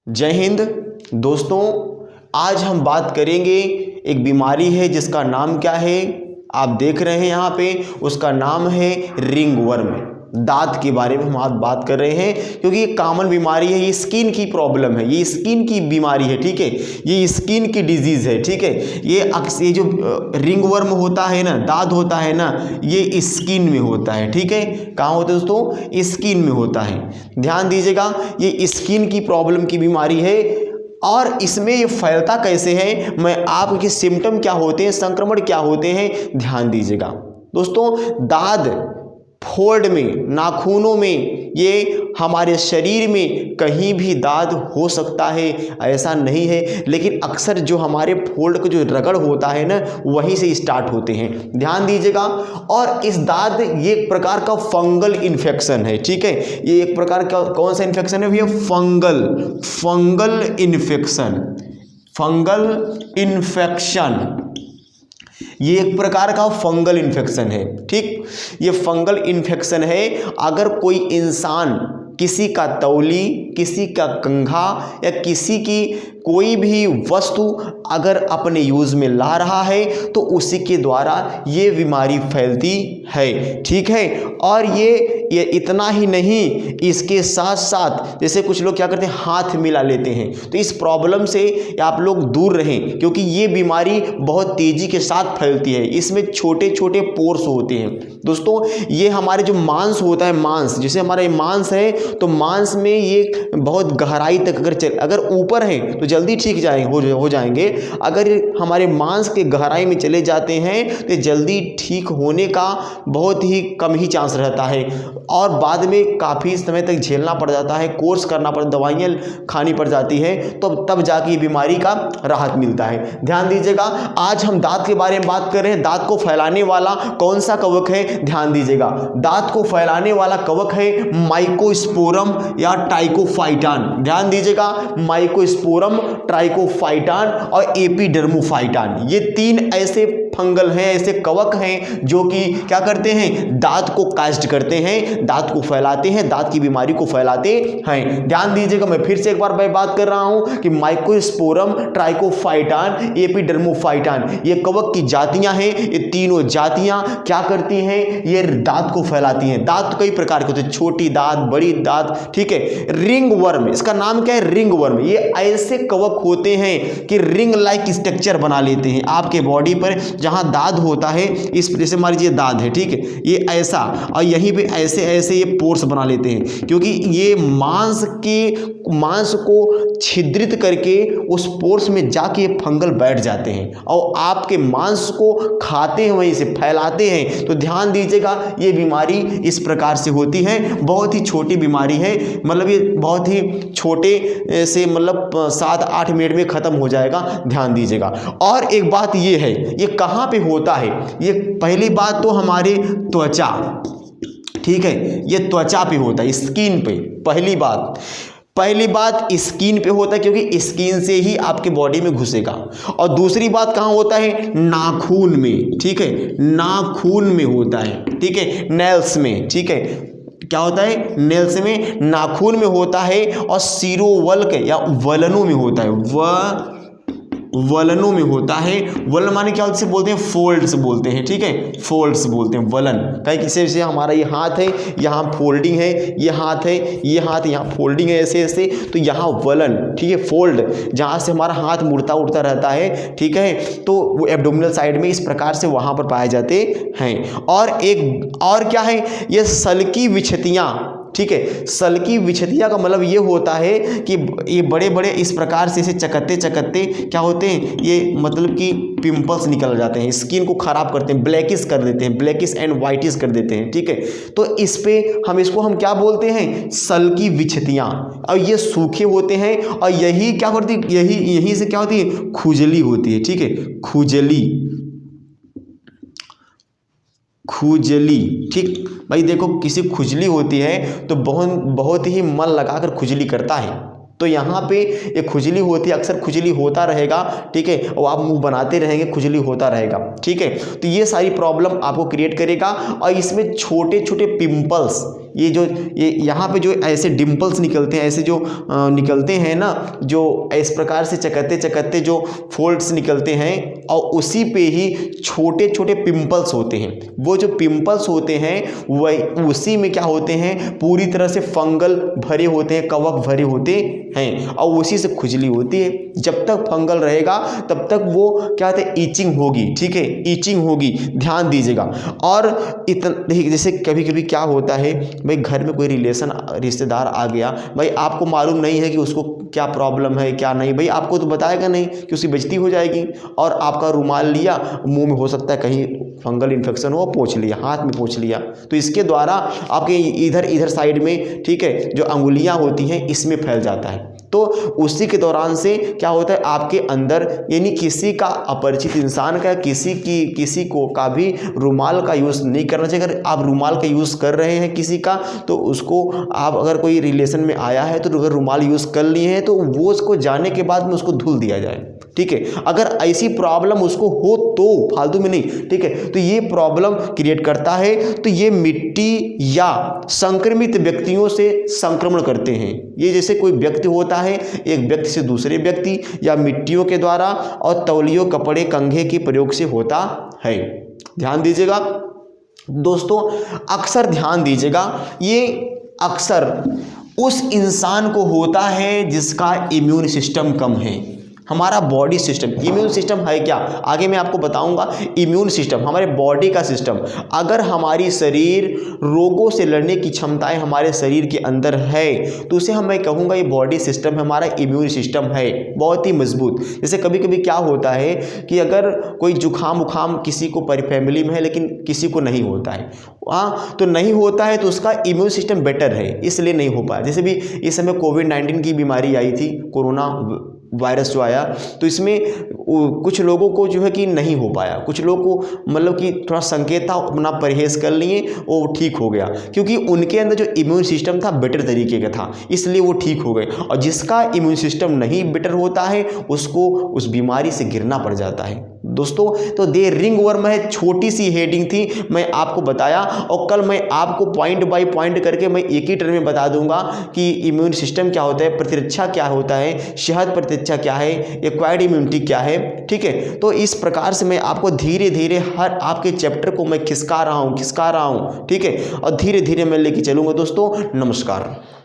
जय हिंद दोस्तों। आज हम बात करेंगे एक बीमारी है जिसका नाम क्या है, आप देख रहे हैं यहाँ पे, उसका नाम है रिंगवर्म। दांत के बारे में हम आज बात कर रहे हैं क्योंकि ये कॉमन बीमारी है, ये स्किन की प्रॉब्लम है, ये स्किन की बीमारी है, ठीक है, ये स्किन की डिजीज़ है, ठीक है। ये जो रिंगवर्म होता है ना, दांत होता है ना, ये स्किन में होता है, ठीक है। कहाँ होता है दोस्तों? स्किन में होता है। ध्यान दीजिएगा, ये स्किन की प्रॉब्लम की बीमारी है और इसमें ये फैलता कैसे है, मैं आपके सिम्टम क्या होते हैं, संक्रमण क्या होते हैं, ध्यान दीजिएगा दोस्तों। दांत फोल्ड में, नाखूनों में, ये हमारे शरीर में कहीं भी दांत हो सकता है, ऐसा नहीं है, लेकिन अक्सर जो हमारे फोल्ड का जो रगड़ होता है ना, वहीं से स्टार्ट होते हैं। ध्यान दीजिएगा। और इस दांत ये एक प्रकार का फंगल इन्फेक्शन है, ठीक है। ये एक प्रकार का कौन सा इन्फेक्शन है भैया? Fungal infection. ये एक प्रकार का फंगल इन्फेक्शन है, ठीक। ये फंगल इन्फेक्शन है। अगर कोई इंसान किसी का तौली, किसी का कंघा या किसी की कोई भी वस्तु अगर अपने यूज़ में ला रहा है तो उसी के द्वारा ये बीमारी फैलती है, ठीक है। और ये इतना ही नहीं, इसके साथ साथ जैसे कुछ लोग क्या करते हैं, हाथ मिला लेते हैं, तो इस प्रॉब्लम से आप लोग दूर रहें क्योंकि ये बीमारी बहुत तेज़ी के साथ फैलती है। इसमें छोटे छोटे पोर्स होते हैं दोस्तों। ये हमारे जो मांस होता है, मांस, जैसे हमारा ये मांस है, तो मांस में ये बहुत गहराई तक अगर ऊपर है तो जल्दी ठीक हो जाएंगे। अगर हमारे मांस के गहराई में चले जाते हैं तो जल्दी ठीक होने का बहुत ही कम ही चांस रहता है और बाद में काफ़ी समय तक झेलना पड़ जाता है, कोर्स करना पड़, दवाइयाँ खानी पड़ जाती है, तो तब जाके ये बीमारी का राहत मिलता है। ध्यान दीजिएगा, आज हम दांत के बारे में बात कर रहे हैं। दांत को फैलाने वाला कौन सा कवक है? ध्यान दीजिएगा, दांत को फैलाने वाला कवक है माइकोस्पोरम या ट्राइकोफाइटान। ध्यान दीजिएगा, माइकोस्पोरम, ट्राइकोफाइटान और एपिडर्मोफाइटान, ये तीन ऐसे फंगल हैं, ऐसे कवक हैं जो कि क्या करते हैं, दांत को कास्ट करते हैं, दांत को फैलाते हैं, दांत की बीमारी को फैलाते हैं। ध्यान दीजिएगा, मैं फिर से एक बार बात कर रहा हूं कि माइकोस्पोरम, ट्राइकोफाइटान, एपिडर्मोफाइटान, ये कवक की जातियां हैं। ये तीनों जातियां क्या करती हैं, ये दांत को फैलाती हैं। दांत कई प्रकार के होते हैं, छोटी दांत, बड़ी दांत, ठीक है। रिंग वर्म, इसका नाम क्या है? Ring worm. ये ऐसे कवक होते हैं कि रिंग लाइक स्ट्रक्चर बना लेते हैं आपके बॉडी पर। जहां दांत होता है, इस जैसे मान लीजिए दांत है, ठीक है, ये ऐसा, और यहीं पे ऐसे ऐसे ये पोर्स बना लेते हैं क्योंकि ये मांस को छिद्रित करके उस पोर्स में जाके फंगल बैठ जाते हैं और आपके मांस को खाते हैं, वहीं से फैलाते हैं। तो ध्यान दीजिएगा, ये बीमारी इस प्रकार से होती है। बहुत ही छोटी बीमारी है, मतलब ये बहुत ही छोटे से, मतलब 7-8 मिनट में खत्म हो जाएगा। ध्यान दीजिएगा। और एक बात ये है, ये कहाँ पे होता है? ये पहली बात तो हमारे त्वचा, ठीक है, ये त्वचा पे होता है, स्किन पे। पहली बात स्किन पे होता है क्योंकि स्किन से ही आपके बॉडी में घुसेगा। और दूसरी बात कहाँ होता है? नाखून में, ठीक है, नाखून में होता है, ठीक है, नेल्स में, ठीक है। क्या होता है? नेल्स में, नाखून में होता है और सिरोवल्क या वलनों में होता है, वलनों में होता है। वलन माने क्या से बोलते हैं? फोल्ड्स बोलते हैं, ठीक है, फोल्ड्स बोलते हैं, वलन। कहीं किसी से हमारा ये हाथ है, यहाँ फोल्डिंग है, ये हाथ है, ये हाथ यहाँ फोल्डिंग है, ऐसे ऐसे, तो यहाँ वलन, ठीक है, फोल्ड, जहाँ से हमारा हाथ मुड़ता उड़ता रहता है, ठीक है, तो वो एब्डोमिनल साइड में इस प्रकार से वहाँ पर पाए जाते हैं। और एक और क्या है? ये सल्की विच्छतियाँ, ठीक है। सल्की विच्छतिया का मतलब ये होता है कि ये बड़े बड़े इस प्रकार से इसे चकत्ते चकत्ते क्या होते हैं, ये मतलब कि पिंपल्स निकल जाते हैं, स्किन को खराब करते हैं, ब्लैकिश कर देते हैं, ब्लैकिश एंड वाइटिश कर देते हैं, ठीक है। तो इस पे इसको हम क्या बोलते हैं? सल्की विच्छतियाँ। और ये सूखे होते हैं और यही क्या करती है, यहीं से क्या होती है? खुजली होती है, ठीक है, खुजली, ठीक भाई। देखो, किसी खुजली होती है तो बहुत ही मन लगाकर खुजली करता है, तो यहाँ पे ये खुजली होती है, अक्सर खुजली होता रहेगा, ठीक है, और आप मुंह बनाते रहेंगे, खुजली होता रहेगा, ठीक है। तो ये सारी प्रॉब्लम आपको क्रिएट करेगा और इसमें छोटे छोटे पिंपल्स ये यहाँ पे जो ऐसे डिम्पल्स निकलते हैं, ऐसे जो निकलते हैं ना, जो इस प्रकार से चकत्ते चकत्ते जो फोल्ड्स निकलते हैं, और उसी पे ही छोटे छोटे पिंपल्स होते हैं। वो जो पिंपल्स होते हैं वही उसी में क्या होते हैं, पूरी तरह से फंगल भरे होते हैं, कवक भरे होते हैं, और उसी से खुजली होती है। जब तक फंगल रहेगा तब तक वो क्या होता है, ईचिंग होगी, ठीक है, ईचिंग होगी, ध्यान दीजिएगा। और जैसे कभी कभी क्या होता है भाई, घर में कोई रिश्तेदार आ गया, भाई आपको मालूम नहीं है कि उसको क्या प्रॉब्लम है क्या नहीं, भाई आपको तो बताएगा नहीं कि उसकी बेइज्जती हो जाएगी, और आपका रुमाल लिया, मुंह में हो सकता है कहीं फंगल इन्फेक्शन हो, पोंछ लिया, हाथ में पोंछ लिया, तो इसके द्वारा आपके इधर साइड में, ठीक है, जो अंगुलियां होती हैं इसमें फैल जाता है। तो उसी के दौरान से क्या होता है, आपके अंदर यानी किसी का अपरिचित इंसान का किसी को का भी रुमाल का यूज़ नहीं करना चाहिए। अगर आप रुमाल का यूज़ कर रहे हैं किसी का, तो उसको आप अगर कोई रिलेशन में आया है तो अगर रुमाल यूज़ कर लिए हैं तो वो उसको जाने के बाद में उसको धुल दिया जाए, ठीक है। अगर ऐसी प्रॉब्लम उसको हो तो फालतू में नहीं, ठीक है, तो ये प्रॉब्लम क्रिएट करता है। तो ये मिट्टी या संक्रमित व्यक्तियों से संक्रमण करते हैं। ये जैसे कोई व्यक्ति होता है, एक व्यक्ति से दूसरे व्यक्ति, या मिट्टियों के द्वारा और तौलियों, कपड़े, कंघे के प्रयोग से होता है। ध्यान दीजिएगा दोस्तों, अक्सर ध्यान दीजिएगा, ये अक्सर उस इंसान को होता है जिसका इम्यून सिस्टम कम है। हमारा बॉडी सिस्टम, इम्यून सिस्टम है क्या, आगे मैं आपको बताऊंगा। इम्यून सिस्टम हमारे बॉडी का सिस्टम, अगर हमारी शरीर रोगों से लड़ने की क्षमताएं हमारे शरीर के अंदर है तो उसे मैं कहूँगा ये बॉडी सिस्टम है, हमारा इम्यून सिस्टम है बहुत ही मजबूत। जैसे कभी कभी क्या होता है कि अगर कोई जुकाम उखाम किसी को फैमिली में है लेकिन किसी को नहीं होता है, हाँ, तो नहीं होता है तो उसका इम्यून सिस्टम बेटर है, इसलिए नहीं हो पाया। जैसे भी इस समय कोविड-19 की बीमारी आई थी, कोरोना वायरस जो आया, तो इसमें कुछ लोगों को जो है कि नहीं हो पाया, कुछ लोगों को मतलब कि थोड़ा संकेत था, अपना परहेज़ कर लिए, वो ठीक हो गया, क्योंकि उनके अंदर जो इम्यून सिस्टम था बेटर तरीके का था, इसलिए वो ठीक हो गए। और जिसका इम्यून सिस्टम नहीं बेटर होता है उसको उस बीमारी से गिरना पड़ जाता है। दोस्तों, तो दे रिंग वर्म है, छोटी सी हेडिंग थी, मैं आपको बताया, और कल मैं आपको पॉइंट बाय पॉइंट करके मैं एक ही टर्म में बता दूंगा कि इम्यून सिस्टम क्या होता है, प्रतिरक्षा क्या होता है, सेहत प्रतिरक्षा क्या है, एक्वायर्ड इम्यूनिटी क्या है, ठीक है। तो इस प्रकार से मैं आपको धीरे धीरे हर आपके चैप्टर को मैं खिसका रहा हूँ, ठीक है, और धीरे धीरे मैं लेके चलूँगा। दोस्तों नमस्कार।